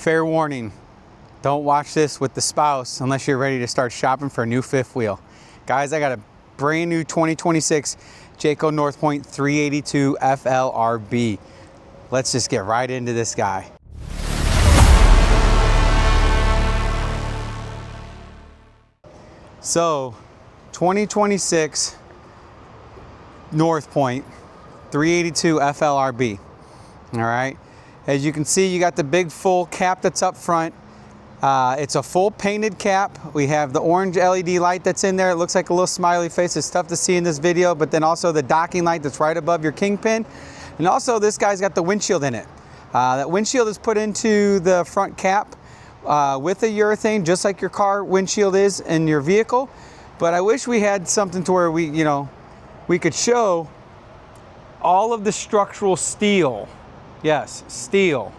Fair warning, don't watch this with the spouse unless you're ready to start shopping for a new fifth wheel. Guys, I got a brand new 2026 Jayco North Point 382 FLRB. Let's just get right into this guy. So, 2026 North Point 382 FLRB. All right. As you can see, you got the big full cap that's up front. It's a full painted cap. We have the orange LED light that's in there. It looks like a little smiley face. It's tough to see in this video, but then also the docking light that's right above your kingpin. And also this guy's got the windshield in it. That windshield is put into the front cap with a urethane, just like your car windshield is in your vehicle. But I wish we had something to where we could show all of the structural steel. Yes, steel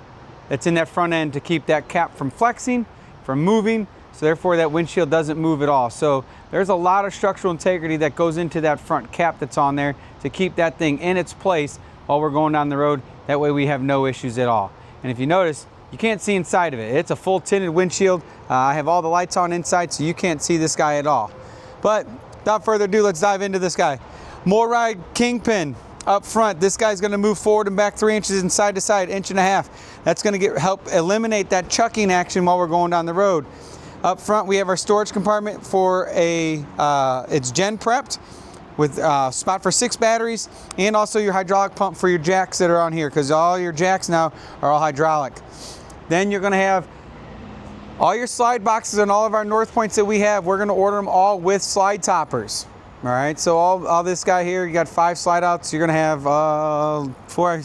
that's in that front end to keep that cap from flexing, from moving, so therefore that windshield doesn't move at all. So there's a lot of structural integrity that goes into that front cap that's on there to keep that thing in its place while we're going down the road. That way we have no issues at all. And if you notice, you can't see inside of it. It's a full tinted windshield. I have all the lights on inside, so you can't see this guy at all. But without further ado, let's dive into this guy. More ride kingpin. Up front, this guy's going to move forward and back 3 inches and side to side, 1.5 inches. That's going to help eliminate that chucking action while we're going down the road. Up front, we have our storage compartment for it's gen prepped with spot for 6 batteries, and also your hydraulic pump for your jacks that are on here, because all your jacks now are all hydraulic. Then you're going to have all your slide boxes on all of our North Points that we have. We're going to order them all with slide toppers. All right, so all this guy here, you got 5 slide outs. You're gonna have 4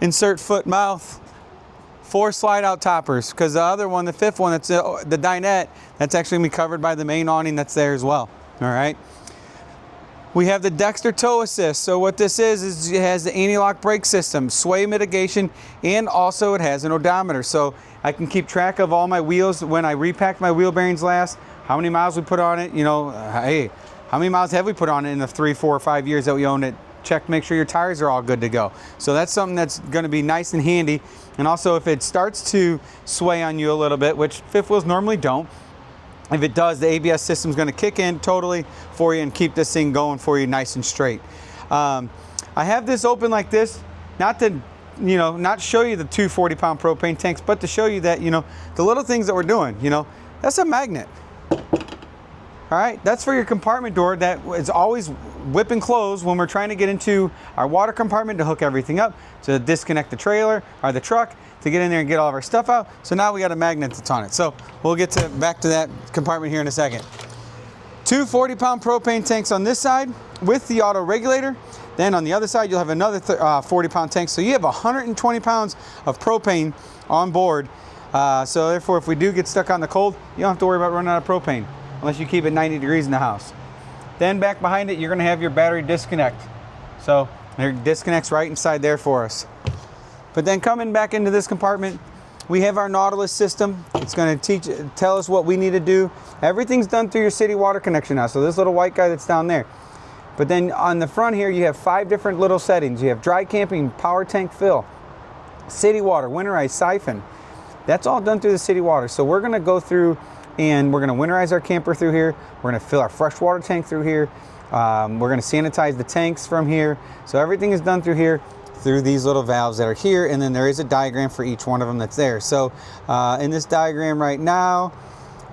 insert foot mouth, 4 slide out toppers, because the other one, the 5th one, that's the dinette, that's actually gonna be covered by the main awning that's there as well. All right. We have the Dexter tow assist. So what this is it has the anti-lock brake system, sway mitigation, and also it has an odometer. So I can keep track of all my wheels when I repacked my wheel bearings last, how many miles we put on it, hey, how many miles have we put on it in the 3, 4, or 5 years that we owned it? Check, make sure your tires are all good to go. So that's something that's going to be nice and handy. And also if it starts to sway on you a little bit, which fifth wheels normally don't, if it does, the ABS system is going to kick in totally for you and keep this thing going for you nice and straight. I have this open like this, not to not show you the 2 40-pound propane tanks, but to show you that the little things that we're doing. That's a magnet. All right, that's for your compartment door that is always whipping closed when we're trying to get into our water compartment to hook everything up, to disconnect the trailer or the truck, to get in there and get all of our stuff out. So now we got a magnet that's on it. So we'll get back to that compartment here in a second. 2 40-pound propane tanks on this side with the auto regulator. Then on the other side, you'll have another 40-pound tank. So you have 120 pounds of propane on board. So therefore, if we do get stuck on the cold, you don't have to worry about running out of propane, unless you keep it 90 degrees in the house. Then back behind it, you're gonna have your battery disconnect. So it disconnects right inside there for us. But then coming back into this compartment, we have our Nautilus system. It's gonna tell us what we need to do. Everything's done through your city water connection now. So this little white guy that's down there. But then on the front here, you have 5 different little settings. You have dry camping, power tank fill, city water, winterized siphon. That's all done through the city water. So we're gonna go through and we're going to winterize our camper through here. We're going to fill our freshwater tank through here. We're going to sanitize the tanks from here. So everything is done through here, through these little valves that are here. And then there is a diagram for each one of them that's there. So in this diagram right now,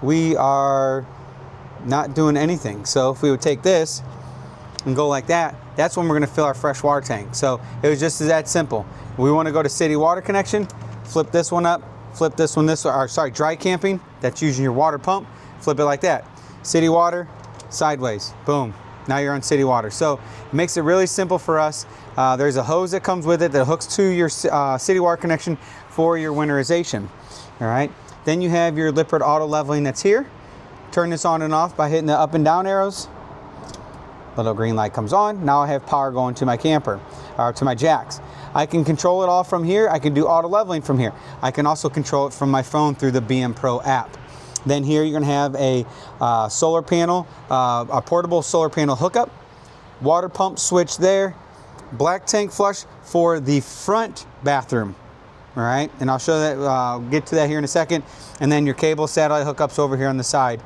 we are not doing anything. So if we would take this and go like that, that's when we're going to fill our freshwater tank. So it was just that simple. We want to go to city water connection, flip this one up, flip this one dry camping, that's using your water pump, flip it like that. City water, sideways, boom. Now you're on city water. So it makes it really simple for us. There's a hose that comes with it that hooks to your city water connection for your winterization. All right. Then you have your Lippert auto leveling that's here. Turn this on and off by hitting the up and down arrows. Little green light comes on. Now I have power going to my camper, or to my jacks. I can control it all from here. I can do auto leveling from here. I can also control it from my phone through the BM Pro app. Then here you're gonna have a solar panel, a portable solar panel hookup, water pump switch there, black tank flush for the front bathroom. All right, and I'll show that, get to that here in a second. And then your cable satellite hookups over here on the side.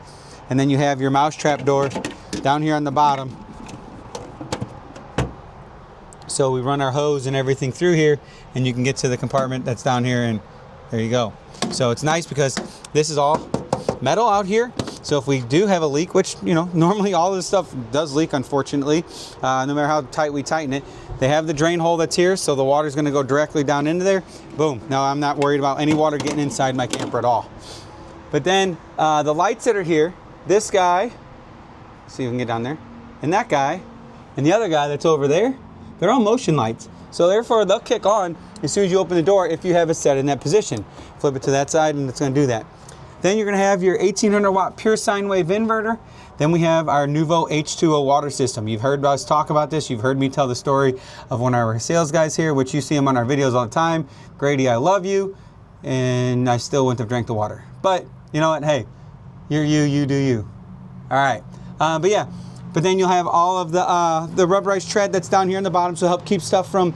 And then you have your mousetrap door down here on the bottom. So we run our hose and everything through here, and you can get to the compartment that's down here, and there you go. So it's nice because this is all metal out here. So if we do have a leak, which, you know, normally all this stuff does leak, unfortunately, no matter how tight we tighten it, they have the drain hole that's here, so the water's gonna go directly down into there. Boom. Now I'm not worried about any water getting inside my camper at all. But then the lights that are here, this guy, see if we can get down there, and that guy, and the other guy that's over there, they're all motion lights. So therefore they'll kick on as soon as you open the door if you have it set in that position. Flip it to that side and it's gonna do that. Then you're gonna have your 1800 watt pure sine wave inverter. Then we have our Nuvo H2O water system. You've heard us talk about this. You've heard me tell the story of one of our sales guys here, which you see him on our videos all the time. Grady, I love you. And I still wouldn't have drank the water. But you know what, hey, you're you, you do you. All right, but yeah. But then you'll have all of the rubberized tread that's down here in the bottom, so help keep stuff from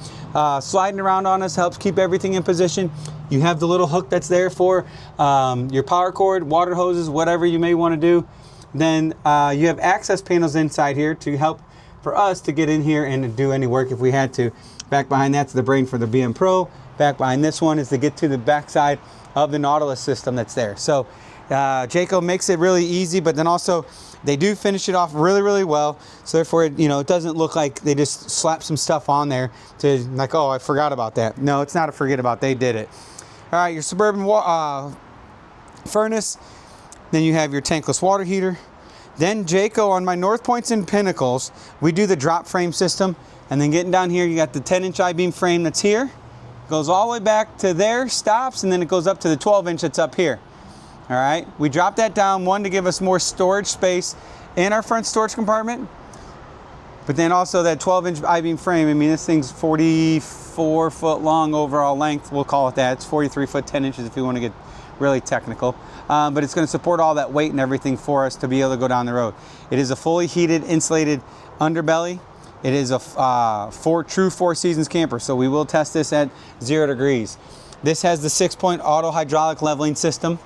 sliding around on us, helps keep everything in position. You have the little hook that's there for your power cord, water hoses, whatever you may want to do. Then you have access panels inside here to help for us to get in here and do any work if we had to. Back behind that's the brain for the BM Pro. Back behind this one is to get to the backside of the Nautilus system that's there. So Jayco makes it really easy, but then also they do finish it off really, really well. So therefore, you know, it doesn't look like they just slap some stuff on there to like, oh, I forgot about that. No, it's not a forget about. They did it. All right, your Suburban furnace. Then you have your tankless water heater. Then Jayco on my North Points and Pinnacles, we do the drop frame system. And then getting down here, you got the 10-inch I-beam frame that's here. Goes all the way back to there, stops, and then it goes up to the 12-inch that's up here. All right, we dropped that down, one, to give us more storage space in our front storage compartment, but then also that 12-inch I-beam frame. I mean, this thing's 44 foot long overall length, we'll call it that. It's 43 foot 10 inches if you want to get really technical, but it's going to support all that weight and everything for us to be able to go down the road. It is a fully heated, insulated underbelly. It is a true Four Seasons camper, so we will test this at 0 degrees. This has the 6-point auto hydraulic leveling system.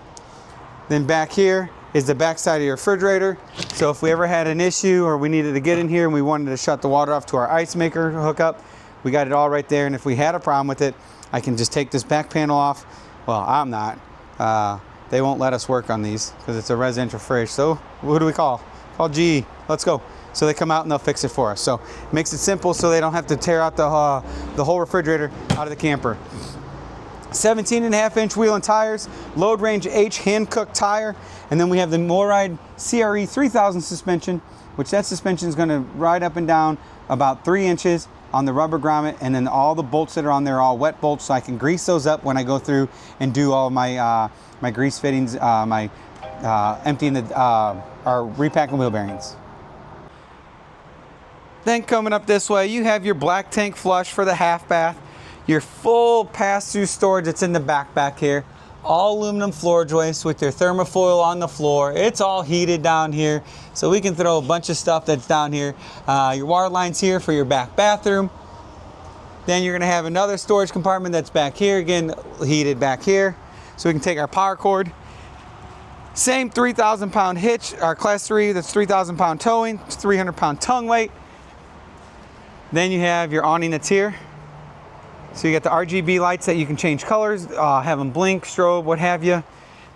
Then back here is the back side of your refrigerator. So if we ever had an issue or we needed to get in here and we wanted to shut the water off to our ice maker hookup, we got it all right there. And if we had a problem with it, I can just take this back panel off. Well, I'm not. They won't let us work on these because it's a residential fridge. So who do we call? Call GE. Let's go. So they come out and they'll fix it for us. So it makes it simple so they don't have to tear out the whole refrigerator out of the camper. 17.5-inch wheel and tires, load range H hand-cooked tire, and then we have the MoRide CRE 3000 suspension, which that suspension is going to ride up and down about 3 inches on the rubber grommet, and then all the bolts that are on there are all wet bolts, so I can grease those up when I go through and do all my my grease fittings, my emptying our repacking wheel bearings. Then coming up this way, you have your black tank flush for the half bath. Your full pass-through storage that's in the back here. All aluminum floor joists with your thermofoil on the floor. It's all heated down here, so we can throw a bunch of stuff that's down here. Your water line's here for your back bathroom. Then you're gonna have another storage compartment that's back here, again, heated back here. So we can take our power cord. Same 3,000 pound hitch, our class 3, that's 3,000 pound towing, 300 pound tongue weight. Then you have your awning that's here. So you got the RGB lights that you can change colors, have them blink, strobe, what have you.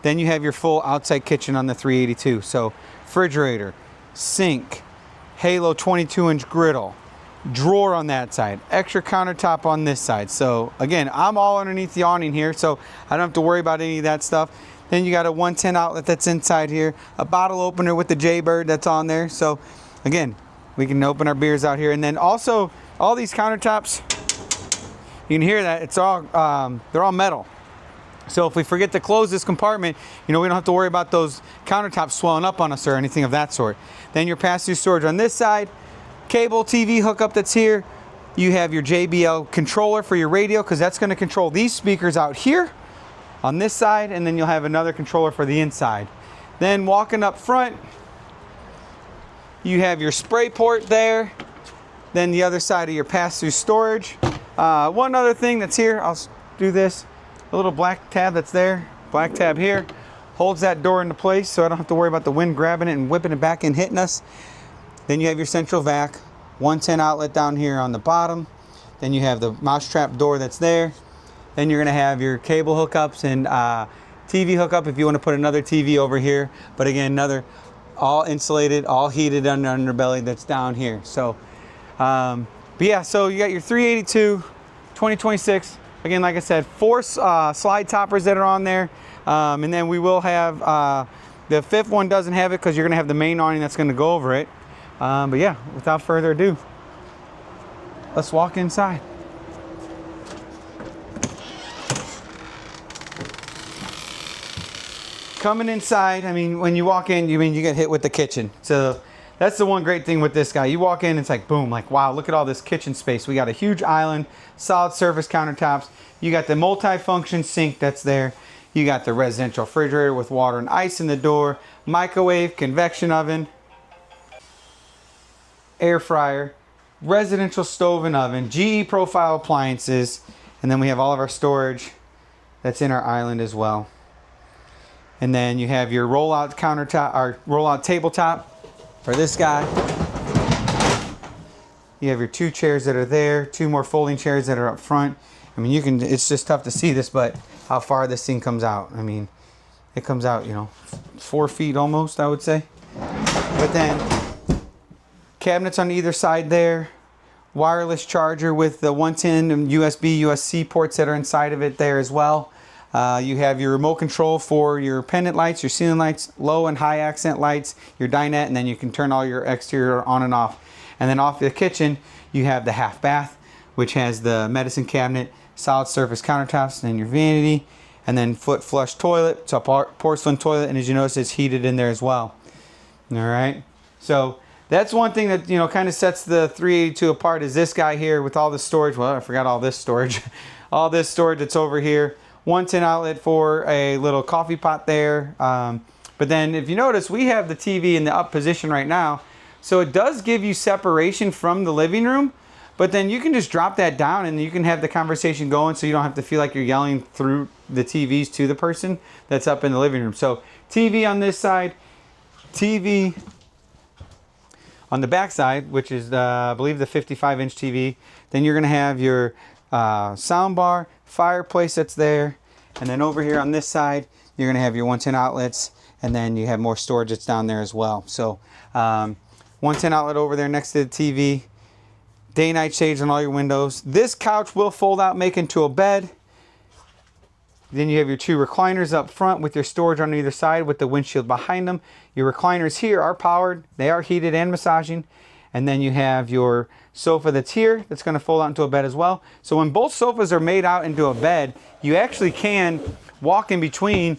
Then you have your full outside kitchen on the 382. So refrigerator, sink, Halo 22-inch griddle, drawer on that side, extra countertop on this side. So again, I'm all underneath the awning here, so I don't have to worry about any of that stuff. Then you got a 110 outlet that's inside here, a bottle opener with the Jaybird that's on there. So again, we can open our beers out here. And then also all these countertops, you can hear that it's all they're all metal. So if we forget to close this compartment, you know, we don't have to worry about those countertops swelling up on us or anything of that sort. Then your pass-through storage on this side, cable TV hookup that's here. You have your JBL controller for your radio, because that's going to control these speakers out here on this side, and then you'll have another controller for the inside. Then walking up front, you have your spray port there. Then the other side of your pass-through storage. One other thing that's here, I'll do this. the little black tab that's there, black tab here, holds that door into place so I don't have to worry about the wind grabbing it and whipping it back and hitting us. Then you have your central vac, 110 outlet down here on the bottom. Then you have the mousetrap door that's there. Then you're gonna have your cable hookups and TV hookup if you want to put another TV over here. But again, another all insulated, all heated underbelly that's down here. So, but yeah, so you got your 382, 2026. Again, like I said, 4 slide toppers that are on there. And then we will have, the 5th one doesn't have it because you're gonna have the main awning that's gonna go over it. But yeah, without further ado, let's walk inside. Coming inside, I mean, when you walk in, you get hit with the kitchen. So that's the one great thing with this guy. You walk in, it's like boom, like wow, look at all this kitchen space. We got a huge island, solid surface countertops. You got the multi-function sink that's there. You got the residential refrigerator with water and ice in the door, microwave, convection oven, air fryer, residential stove and oven, GE profile appliances, and then we have all of our storage that's in our island as well. And then you have your rollout countertop or rollout tabletop for this guy. You have your 2 chairs that are there, 2 more folding chairs that are up front. I mean, you can, it's just tough to see this, but how far this thing comes out. I mean, it comes out, you know, 4 feet almost, I would say. But then cabinets on either side there, wireless charger with the 110 and USB, USB ports that are inside of it there as well. You have your remote control for your pendant lights, your ceiling lights, low and high accent lights, your dinette, and then you can turn all your exterior on and off. And then off the kitchen, you have the half bath, which has the medicine cabinet, solid surface countertops, and then your vanity, and then foot flush toilet. It's a porcelain toilet, and as you notice, it's heated in there as well. All right. So that's one thing that, you know, kind of sets the 382 apart is this guy here with all the storage. Well, I forgot all this storage. All this storage that's over here. 110 outlet for a little coffee pot there. But then if you notice, we have the TV in the up position right now. So it does give you separation from the living room, but then you can just drop that down and you can have the conversation going so you don't have to feel like you're yelling through the TVs to the person that's up in the living room. So TV on this side, TV on the back side, which is I believe the 55-inch TV. Then you're gonna have your sound bar, fireplace that's there, and then over here on this side you're going to have your 110 outlets, and then you have more storage that's down there as well. So 110 outlet over there next to the TV, day night shades on all your windows. This couch will fold out, make into a bed. Then you have your 2 recliners up front with your storage on either side with the windshield behind them. Your recliners here are powered, they are heated and massaging. And then you have your sofa that's here that's going to fold out into a bed as well. So when both sofas are made out into a bed, you actually can walk in between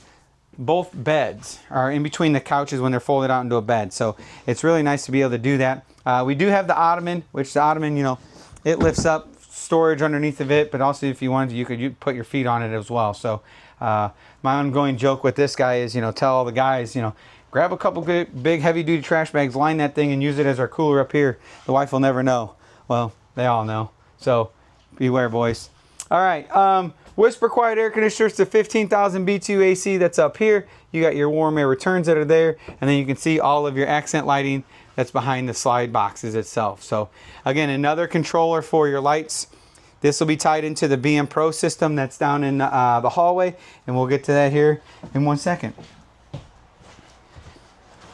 both beds, or in between the couches when they're folded out into a bed. So it's really nice to be able to do that. We do have the ottoman, which the ottoman, you know, it lifts up storage underneath of it, but also if you wanted to, you could put your feet on it as well. So my ongoing joke with this guy is, you know, tell all the guys, you know, grab a couple good, big heavy-duty trash bags, line that thing, and use it as our cooler up here. The wife will never know. Well, they all know. So beware, boys. All right. Whisper Quiet air conditioners to 15,000 BTU AC that's up here. You got your warm air returns that are there, and then you can see all of your accent lighting that's behind the slide boxes itself. So again, another controller for your lights. This will be tied into the BM Pro system that's down in the hallway, and we'll get to that here in 1 second.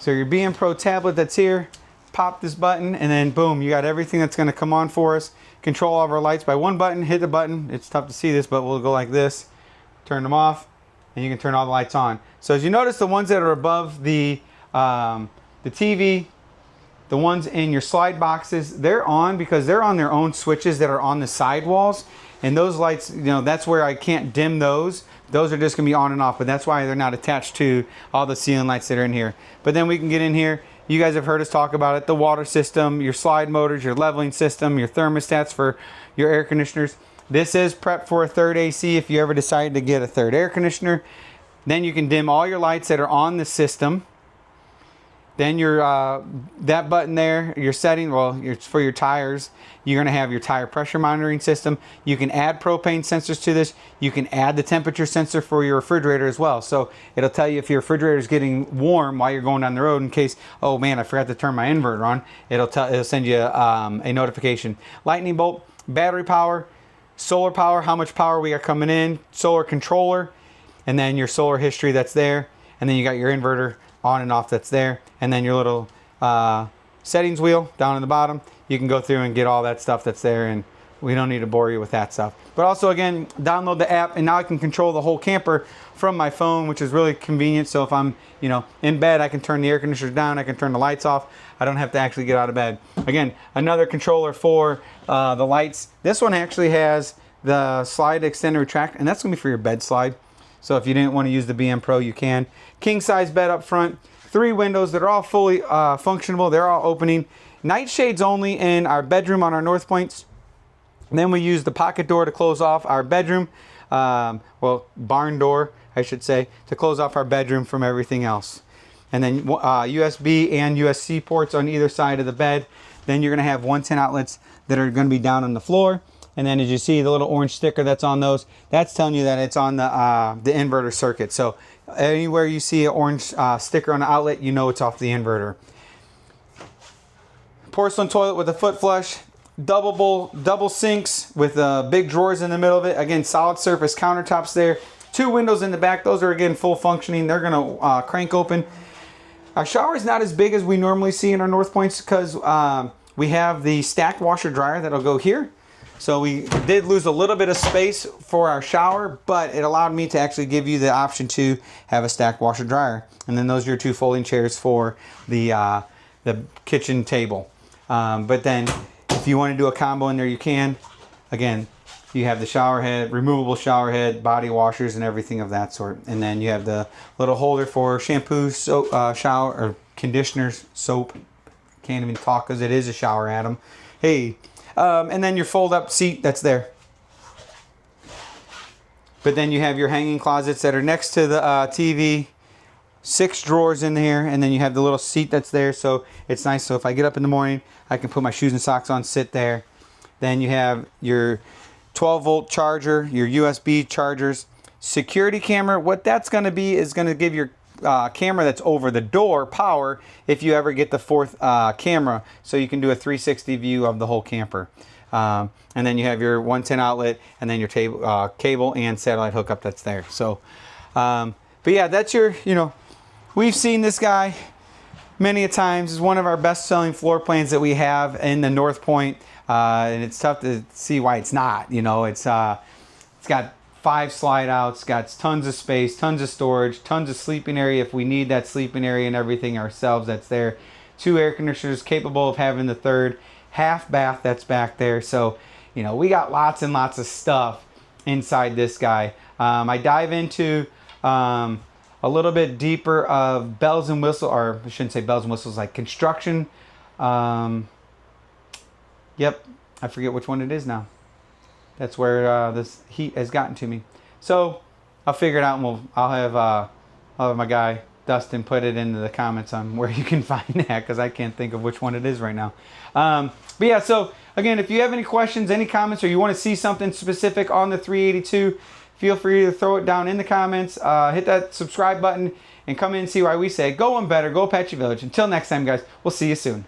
So your BM Pro tablet that's here, pop this button, and then boom, you got everything that's going to come on for us. Control all of our lights by one button, hit the button. It's tough to see this, but we'll go like this. Turn them off, and you can turn all the lights on. So as you notice, the ones that are above the TV, the ones in your slide boxes, they're on because they're on their own switches that are on the side walls. And those lights, you know, that's where I can't dim those. Those are just going to be on and off, but that's why they're not attached to all the ceiling lights that are in here. But then we can get in here. You guys have heard us talk about it. The water system, your slide motors, your leveling system, your thermostats for your air conditioners. This is prepped for a third AC if you ever decide to get a third air conditioner. Then you can dim all your lights that are on the system. Then your that button there, your setting, well, it's for your tires. You're gonna have your tire pressure monitoring system. You can add propane sensors to this. You can add the temperature sensor for your refrigerator as well. So it'll tell you if your refrigerator is getting warm while you're going down the road. In case, oh man, I forgot to turn my inverter on. It'll send you a notification. Lightning bolt, battery power, solar power, how much power we got coming in, solar controller, and then your solar history that's there, and then you got your inverter on and off that's there, and then your little settings wheel down in the bottom. You can go through and get all that stuff that's there, and we don't need to bore you with that stuff. But also, again, download the app, and now I can control the whole camper from my phone, which is really convenient. So if I'm, you know, in bed, I can turn the air conditioner down, I can turn the lights off. I don't have to actually get out of bed. Again, another controller for the lights. This one actually has the slide, extend, and retract, and that's gonna be for your bed slide. So if you didn't want to use the BM Pro, you can. King size bed up front, 3 windows that are all fully functional. They're all opening. Night shades only in our bedroom on our North Points. And then we use the pocket door to close off our bedroom, well, barn door, I should say, to close off our bedroom from everything else. And then USB and USB ports on either side of the bed. Then you're going to have 110 outlets that are going to be down on the floor. And then as you see the little orange sticker that's on those, that's telling you that it's on the inverter circuit. So anywhere you see an orange sticker on the outlet, you know it's off the inverter. Porcelain toilet with a foot flush, double sinks with big drawers in the middle of it. Again, solid surface countertops there. 2 windows in the back. Those are, again, full functioning. They're going to crank open. Our shower is not as big as we normally see in our North Points because we have the stacked washer dryer that'll go here. So we did lose a little bit of space for our shower, but it allowed me to actually give you the option to have a stacked washer dryer. And then those are your 2 folding chairs for the kitchen table. But then if you want to do a combo in there, you can. Again, you have the shower head, removable shower head, body washers, and everything of that sort. And then you have the little holder for shampoo, soap, shower, or conditioners, soap. Can't even talk because it is a shower, Adam. Hey. And then your fold-up seat that's there. But then you have your hanging closets that are next to the TV. 6 drawers in here, and then you have the little seat that's there, so it's nice. So if I get up in the morning, I can put my shoes and socks on, sit there. Then you have your 12-volt charger, your USB chargers, security camera. What that's going to be is going to give your camera that's over the door power if you ever get the 4th camera, so you can do a 360 view of the whole camper. And then you have your 110 outlet, and then your cable and satellite hookup that's there. So but yeah, that's your, you know, we've seen this guy many a times. It's one of our best selling floor plans that we have in the North Point, and it's tough to see why it's not. You know, it's got 5 slide outs, got tons of space, tons of storage, tons of sleeping area if we need that sleeping area and everything ourselves that's there. 2 air conditioners capable of having the 3rd, half bath that's back there. So, you know, we got lots and lots of stuff inside this guy. I dive into a little bit deeper of bells and whistles, or I shouldn't say bells and whistles, like construction. Yep, I forget which one it is now. That's where this heat has gotten to me. So I'll figure it out, and I'll have my guy Dustin put it into the comments on where you can find that, because I can't think of which one it is right now. But yeah, so again, if you have any questions, any comments, or you want to see something specific on the 382, feel free to throw it down in the comments. Hit that subscribe button and come in and see why we say go on better, go Apache Village. Until next time, guys, we'll see you soon.